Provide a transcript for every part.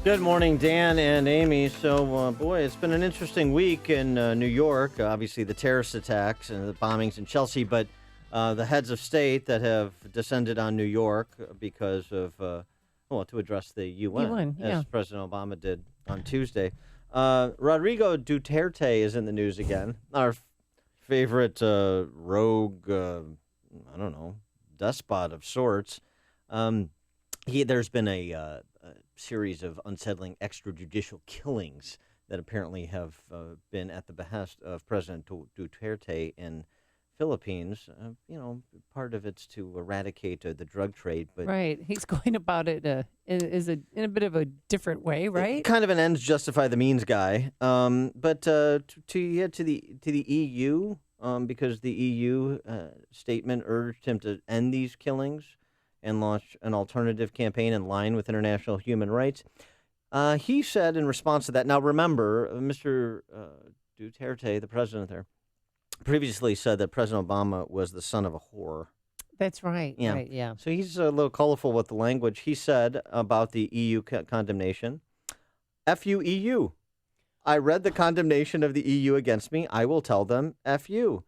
Good morning, Dan and Amy. So, boy, it's been an interesting week in New York. Obviously, the terrorist attacks and the bombings in Chelsea, but the heads of state that have descended on New York because of, to address the UN, Yeah. as President Obama did on Tuesday. Rodrigo Duterte is in the news again. Our favorite rogue, I don't know, despot of sorts. There's been a series of unsettling extrajudicial killings that apparently have been at the behest of President Duterte in Philippines. Part of it's to eradicate the drug trade, but Right. He's going about it in a bit of a different way, right? kind of an ends justify the means guy. But to the EU, because the EU statement urged him to end these killings and launch an alternative campaign in line with international human rights. He said in response to that, now remember, Mr. Duterte, the president there, previously said that President Obama was the son of a whore. That's right. Yeah. Right. Yeah. So he's a little colorful with the language. He said about the EU condemnation, F you, EU. I read the condemnation of the EU against me. I will tell them, F you.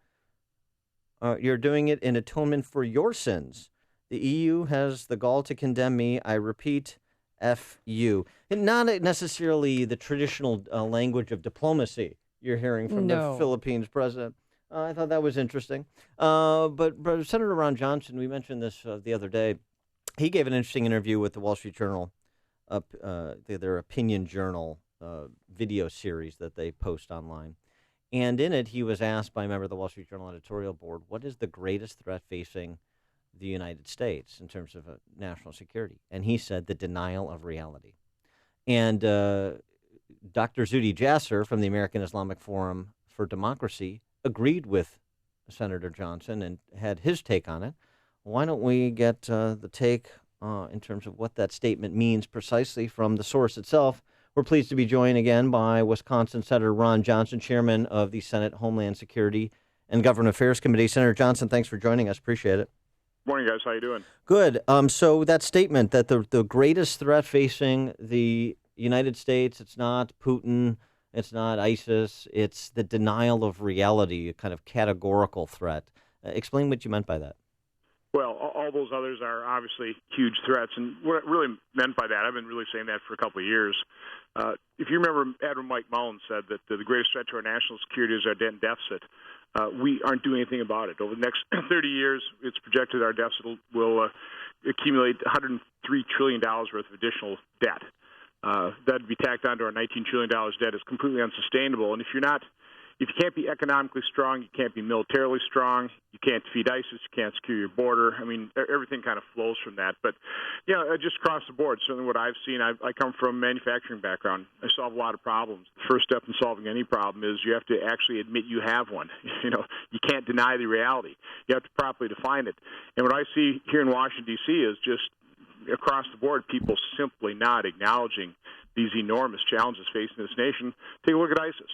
You're doing it in atonement for your sins. The EU has the gall to condemn me. I repeat, F you. And not necessarily the traditional language of diplomacy you're hearing from the Philippines president. I thought that was interesting. But Senator Ron Johnson, we mentioned this the other day. He gave an interesting interview with the Wall Street Journal, their opinion journal video series that they post online. And in it, he was asked by a member of the Wall Street Journal editorial board, what is the greatest threat facing the United States in terms of national security? And he said the denial of reality. And Dr. Zuhdi Jasser from the American Islamic Forum for Democracy agreed with Senator Johnson and had his take on it. Why don't we get the take in terms of what that statement means precisely from the source itself? We're pleased to be joined again by Wisconsin Senator Ron Johnson, chairman of the Senate Homeland Security and Government Affairs Committee. Senator Johnson, thanks for joining us. Appreciate it. Morning, guys. How you doing? Good. So that statement that the greatest threat facing the United States, it's not Putin, it's not ISIS, it's the denial of reality, a kind of categorical threat. Explain what you meant by that. Well, all those others are obviously huge threats, and what I really meant by that, I've been really saying that for a couple of years. If you remember, Admiral Mike Mullen said that the greatest threat to our national security is our debt deficit. We aren't doing anything about it. Over the next 30 years, it's projected our deficit will accumulate $103 trillion worth of additional debt. That'd be tacked onto our $19 trillion debt. Is completely unsustainable. And if you can't be economically strong, you can't be militarily strong, you can't defeat ISIS, you can't secure your border. I mean, everything kind of flows from that. But, just across the board, certainly what I've seen, I come from a manufacturing background. I solve a lot of problems. The first step in solving any problem is you have to actually admit you have one. You can't deny the reality. You have to properly define it. And what I see here in Washington, D.C. is just across the board, people simply not acknowledging these enormous challenges facing this nation. Take a look at ISIS.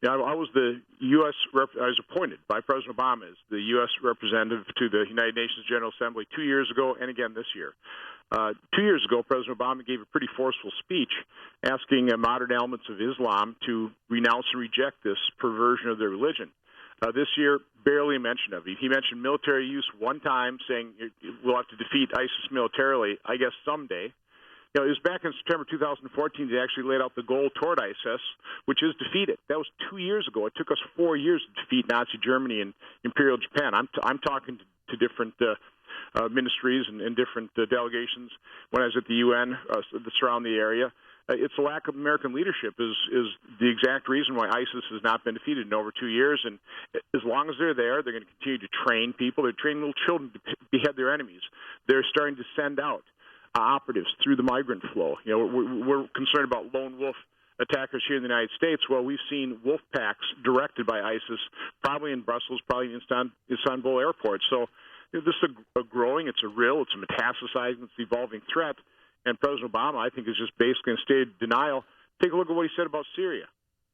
I was I was appointed by President Obama as the U.S. representative to the United Nations General Assembly 2 years ago and again this year. 2 years ago, President Obama gave a pretty forceful speech asking modern elements of Islam to renounce and reject this perversion of their religion. This year, barely a mention of it. He mentioned military use one time, saying we'll have to defeat ISIS militarily, I guess someday. It was back in September 2014 they actually laid out the goal toward ISIS, which is defeat it. That was 2 years ago. It took us 4 years to defeat Nazi Germany and Imperial Japan. I'm talking to different ministries and different delegations when I was at the UN that surround the area. It's a lack of American leadership is the exact reason why ISIS has not been defeated in over 2 years. And as long as they're there, they're going to continue to train people. They're training little children to behead their enemies. They're starting to send out operatives through the migrant flow. We're concerned about lone wolf attackers here in the United States. Well, we've seen wolf packs directed by ISIS, probably in Brussels, probably in Istanbul airport. So this is a growing, it's a metastasizing, it's evolving threat. And President Obama, I think, is just basically in a state of denial. Take a look at what he said about Syria.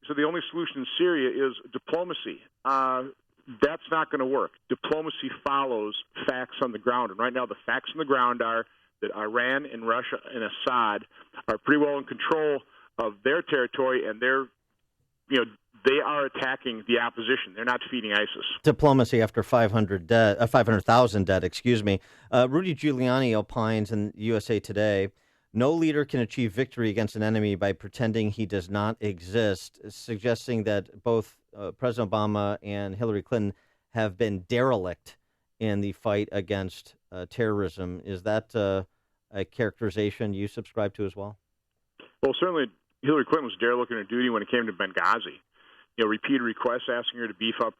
So the only solution in Syria is diplomacy. That's not going to work. Diplomacy follows facts on the ground. And right now the facts on the ground are that Iran and Russia and Assad are pretty well in control of their territory, and they are attacking the opposition. They're not defeating ISIS. Diplomacy after 500,000 dead, excuse me. Rudy Giuliani opines in USA Today, no leader can achieve victory against an enemy by pretending he does not exist, suggesting that both President Obama and Hillary Clinton have been derelict in the fight against terrorism. Is that a characterization you subscribe to as well? Well, certainly Hillary Clinton was derelict in her duty when it came to Benghazi. Repeated requests asking her to beef up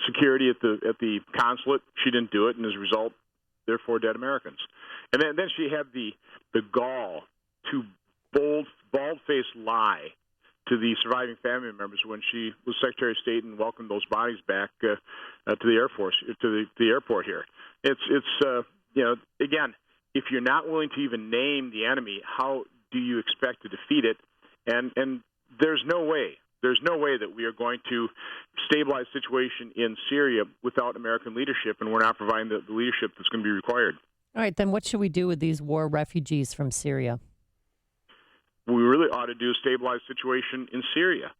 security at the consulate. She didn't do it, and as a result, there are 4 dead Americans. And then she had the gall to bald-faced lie to the surviving family members when she was Secretary of State and welcomed those bodies back to the Air Force, to the airport here. It's again, if you're not willing to even name the enemy, how do you expect to defeat it? And there's no way that we are going to stabilize the situation in Syria without American leadership, and we're not providing the leadership that's going to be required. All right, then what should we do with these war refugees from Syria? What we really ought to do is stabilize the situation in Syria.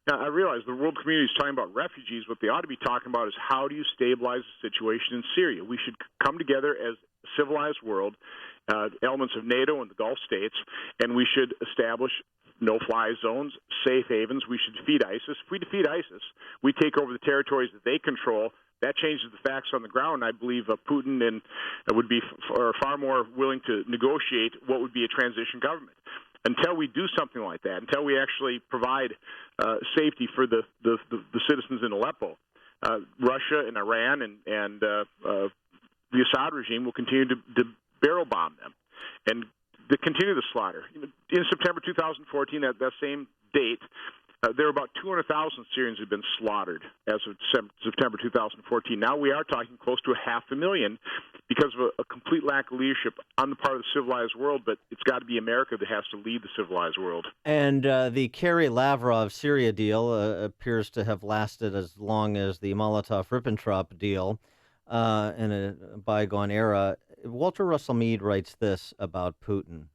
Now, I realize the world community is talking about refugees. What they ought to be talking about is how do you stabilize the situation in Syria? We should come together as a civilized world, elements of NATO and the Gulf states, and we should establish no-fly zones, safe havens. We should defeat ISIS. If we defeat ISIS, we take over the territories that they control. That changes the facts on the ground. I believe Putin would be far more willing to negotiate what would be a transition government. Until we do something like that, until we actually provide safety for the citizens in Aleppo, Russia and Iran and the Assad regime will continue to barrel bomb them and to continue the slaughter. In September 2014, that same date, there were about 200,000 Syrians who had been slaughtered as of September 2014. Now we are talking close to 500,000 because of a complete lack of leadership on the part of the civilized world, but it's got to be America that has to lead the civilized world. And the Kerry-Lavrov-Syria deal appears to have lasted as long as the Molotov-Ribbentrop deal in a bygone era. Walter Russell Mead writes this about Putin.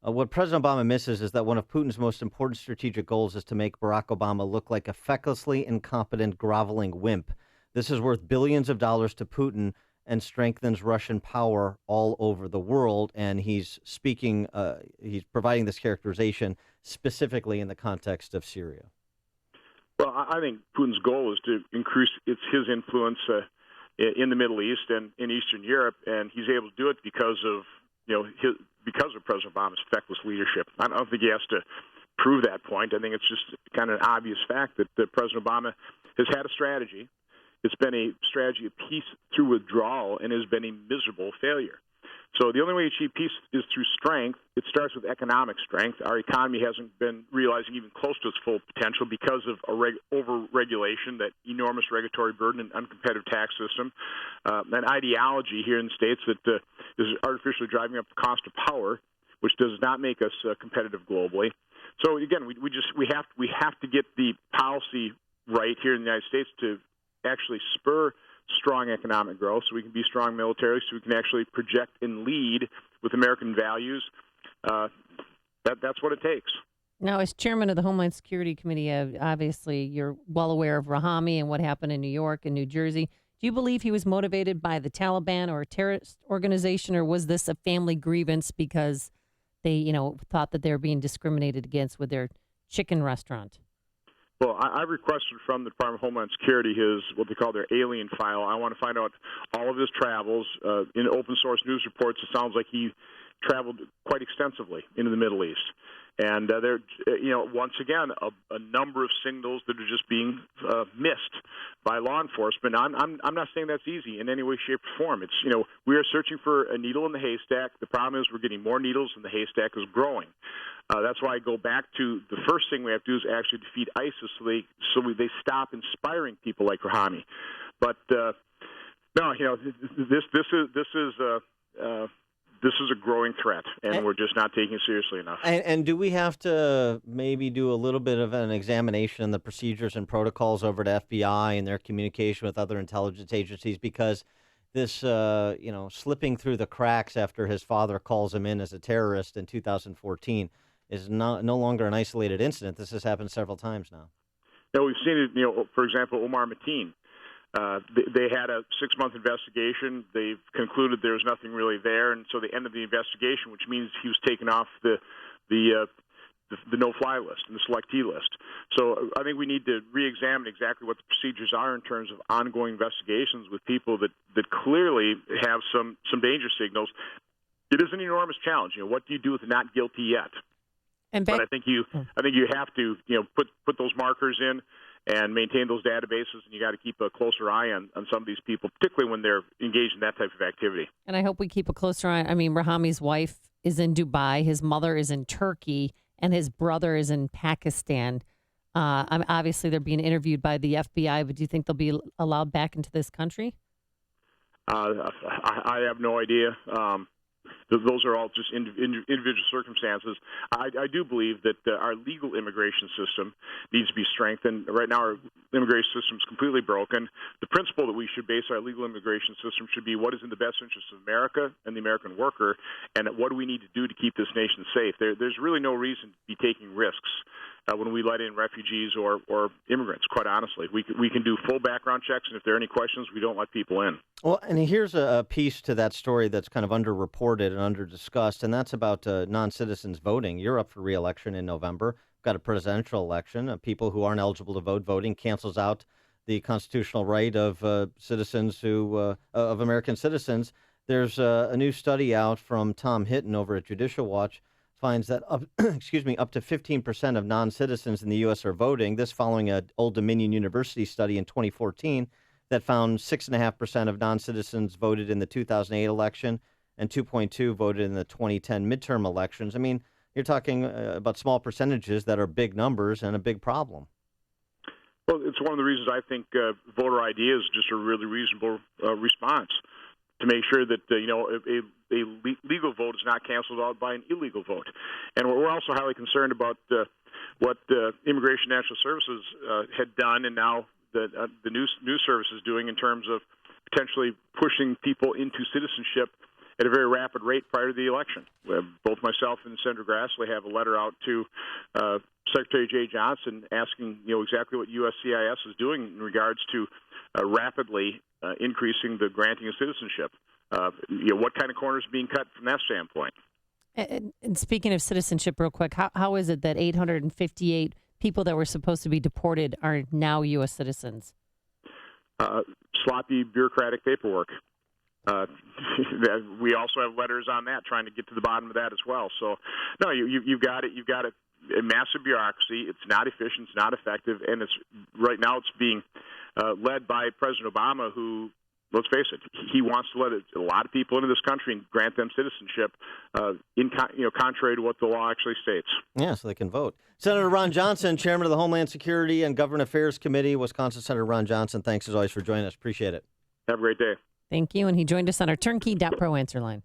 What President Obama misses is that one of Putin's most important strategic goals is to make Barack Obama look like a fecklessly incompetent, groveling wimp. This is worth billions of dollars to Putin and strengthens Russian power all over the world. And he's speaking, he's providing this characterization specifically in the context of Syria. Well, I think Putin's goal is to increase his influence in the Middle East and in Eastern Europe, and he's able to do it because of President Obama's feckless leadership. I don't think he has to prove that point. I think it's just kind of an obvious fact that President Obama has had a strategy. It's been a strategy of peace through withdrawal and has been a miserable failure. So the only way to achieve peace is through strength. It starts with economic strength. Our economy hasn't been realizing even close to its full potential because of over-regulation, that enormous regulatory burden and uncompetitive tax system, an ideology here in the States that is artificially driving up the cost of power, which does not make us competitive globally. So again, we have to get the policy right here in the United States to actually spur strong economic growth, so we can be strong militarily, so we can actually project and lead with American values. That's what it takes. Now, as chairman of the Homeland Security Committee, obviously you're well aware of Rahami and what happened in New York and New Jersey. Do you believe he was motivated by the Taliban or a terrorist organization, or was this a family grievance because they, thought that they were being discriminated against with their chicken restaurant? Well, I requested from the Department of Homeland Security what they call their alien file. I want to find out all of his travels. In open source news reports, it sounds like he traveled quite extensively into the Middle East. And there, once again, a number of signals that are just being missed by law enforcement. I'm not saying that's easy in any way, shape, or form. It's we are searching for a needle in the haystack. The problem is we're getting more needles, and the haystack is growing. That's why I go back to the first thing we have to do is actually defeat ISIS, so they stop inspiring people like Rahami. But no, this is a growing threat, and we're just not taking it seriously enough. And do we have to maybe do a little bit of an examination of the procedures and protocols over to FBI and their communication with other intelligence agencies? Because this slipping through the cracks after his father calls him in as a terrorist in 2014 is no longer an isolated incident. This has happened several times now. We've seen it. For example, Omar Mateen. They had a 6-month investigation. They've concluded there's nothing really there, and so they ended the investigation, which means he was taken off the no-fly list and the selectee list. So I think we need to re-examine exactly what the procedures are in terms of ongoing investigations with people that clearly have some danger signals. It is an enormous challenge. What do you do with not guilty yet? But I think you have to put those markers in and maintain those databases, and you got to keep a closer eye on some of these people, particularly when they're engaged in that type of activity. And I hope we keep a closer eye. I mean, Rahami's wife is in Dubai, his mother is in Turkey, and his brother is in Pakistan. Obviously, they're being interviewed by the FBI, but do you think they'll be allowed back into this country? I have no idea. Those are all just individual circumstances. I do believe that our legal immigration system needs to be strengthened. Right now, our immigration system is completely broken. The principle that we should base our legal immigration system should be what is in the best interest of America and the American worker, and what do we need to do to keep this nation safe. There's really no reason to be taking risks when we let in refugees or immigrants, quite honestly. We can do full background checks, and if there are any questions, we don't let people in. Well, and here's a piece to that story that's kind of underreported and under-discussed, and that's about non-citizens voting. You're up for re-election in November. We've got a presidential election. People who aren't eligible to vote voting cancels out the constitutional right of citizens of American citizens. There's a new study out from Tom Hitton over at Judicial Watch finds that up to 15% of non-citizens in the U.S. are voting. This following an Old Dominion University study in 2014 that found 6.5% of non-citizens voted in the 2008 election and 2.2 voted in the 2010 midterm elections. I mean, you're talking about small percentages that are big numbers and a big problem. Well, it's one of the reasons I think voter ID is just a really reasonable response to make sure that a legal vote is not canceled out by an illegal vote. And we're also highly concerned about what Immigration and National Services had done, and now the news service is doing in terms of potentially pushing people into citizenship at a very rapid rate prior to the election. Both myself and Senator Grassley have a letter out to Secretary Jay Johnson asking exactly what USCIS is doing in regards to rapidly increasing the granting of citizenship. What kind of corners are being cut from that standpoint? And speaking of citizenship, real quick, how is it that 858 people that were supposed to be deported are now U.S. citizens? Sloppy bureaucratic paperwork. We also have letters on that, trying to get to the bottom of that as well. So, no, you've got it. You've got a massive bureaucracy. It's not efficient. It's not effective, and right now it's being led by President Obama, who, let's face it, he wants to let a lot of people into this country and grant them citizenship, contrary to what the law actually states. Yeah, so they can vote. Senator Ron Johnson, Chairman of the Homeland Security and Government Affairs Committee, Wisconsin Senator Ron Johnson. Thanks as always for joining us. Appreciate it. Have a great day. Thank you. And he joined us on our turnkey.pro answer line.